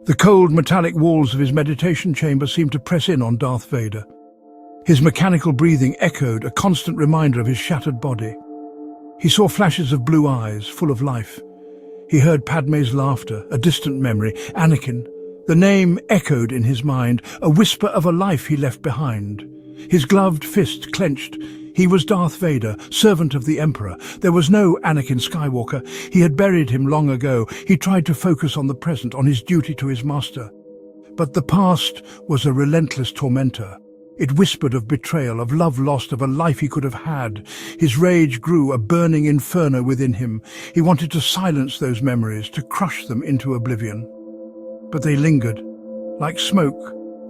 The cold, metallic walls of his meditation chamber seemed to press in on Darth Vader. His mechanical breathing echoed, a constant reminder of his shattered body. He saw flashes of blue eyes, full of life. He heard Padme's laughter, a distant memory. Anakin. The name echoed in his mind, a whisper of a life he left behind. His gloved fist clenched. He was Darth Vader, servant of the Emperor. There was no Anakin Skywalker. He had buried him long ago. He tried to focus on the present, on his duty to his master. But the past was a relentless tormentor. It whispered of betrayal, of love lost, of a life he could have had. His rage grew, a burning inferno within him. He wanted to silence those memories, to crush them into oblivion. But they lingered, like smoke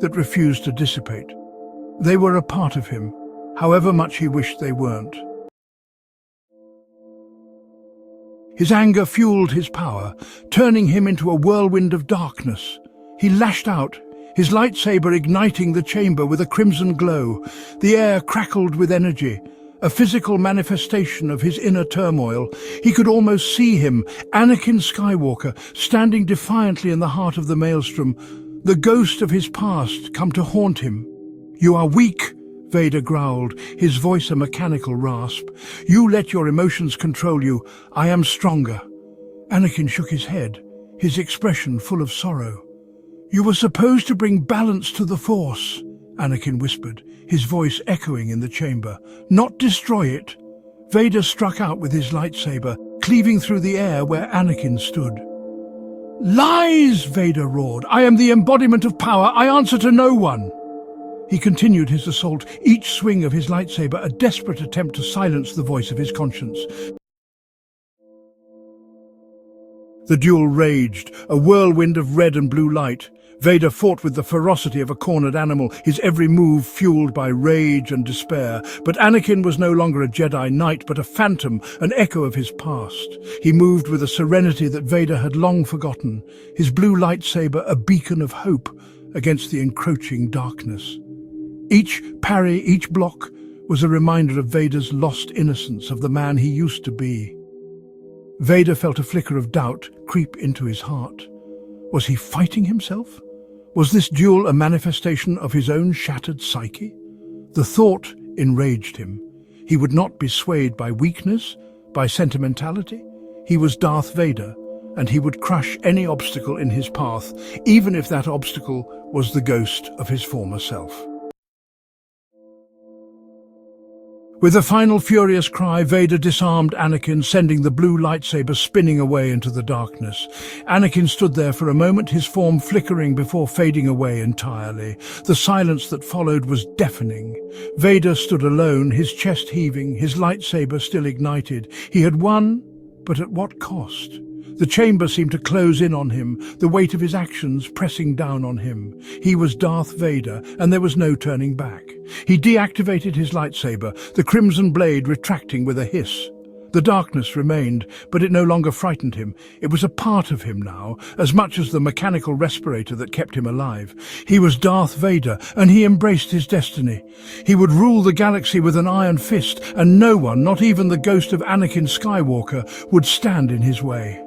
that refused to dissipate. They were a part of him, however much he wished they weren't. His anger fueled his power, turning him into a whirlwind of darkness. He lashed out, his lightsaber igniting the chamber with a crimson glow. The air crackled with energy, a physical manifestation of his inner turmoil. He could almost see him, Anakin Skywalker, standing defiantly in the heart of the maelstrom, the ghost of his past come to haunt him. "You are weak," Vader growled, his voice a mechanical rasp. "You let your emotions control you. I am stronger." Anakin shook his head, his expression full of sorrow. "You were supposed to bring balance to the Force," Anakin whispered, his voice echoing in the chamber. "Not destroy it." Vader struck out with his lightsaber, cleaving through the air where Anakin stood. "Lies!" Vader roared. "I am the embodiment of power. I answer to no one." He continued his assault, each swing of his lightsaber a desperate attempt to silence the voice of his conscience. The duel raged, a whirlwind of red and blue light. Vader fought with the ferocity of a cornered animal, his every move fueled by rage and despair. But Anakin was no longer a Jedi Knight, but a phantom, an echo of his past. He moved with a serenity that Vader had long forgotten, his blue lightsaber a beacon of hope against the encroaching darkness. Each parry, each block, was a reminder of Vader's lost innocence, of the man he used to be. Vader felt a flicker of doubt creep into his heart. Was he fighting himself? Was this duel a manifestation of his own shattered psyche? The thought enraged him. He would not be swayed by weakness, by sentimentality. He was Darth Vader, and he would crush any obstacle in his path, even if that obstacle was the ghost of his former self. With a final furious cry, Vader disarmed Anakin, sending the blue lightsaber spinning away into the darkness. Anakin stood there for a moment, his form flickering before fading away entirely. The silence that followed was deafening. Vader stood alone, his chest heaving, his lightsaber still ignited. He had won, but at what cost? The chamber seemed to close in on him, the weight of his actions pressing down on him. He was Darth Vader, and there was no turning back. He deactivated his lightsaber, the crimson blade retracting with a hiss. The darkness remained, but it no longer frightened him. It was a part of him now, as much as the mechanical respirator that kept him alive. He was Darth Vader, and he embraced his destiny. He would rule the galaxy with an iron fist, and no one, not even the ghost of Anakin Skywalker, would stand in his way.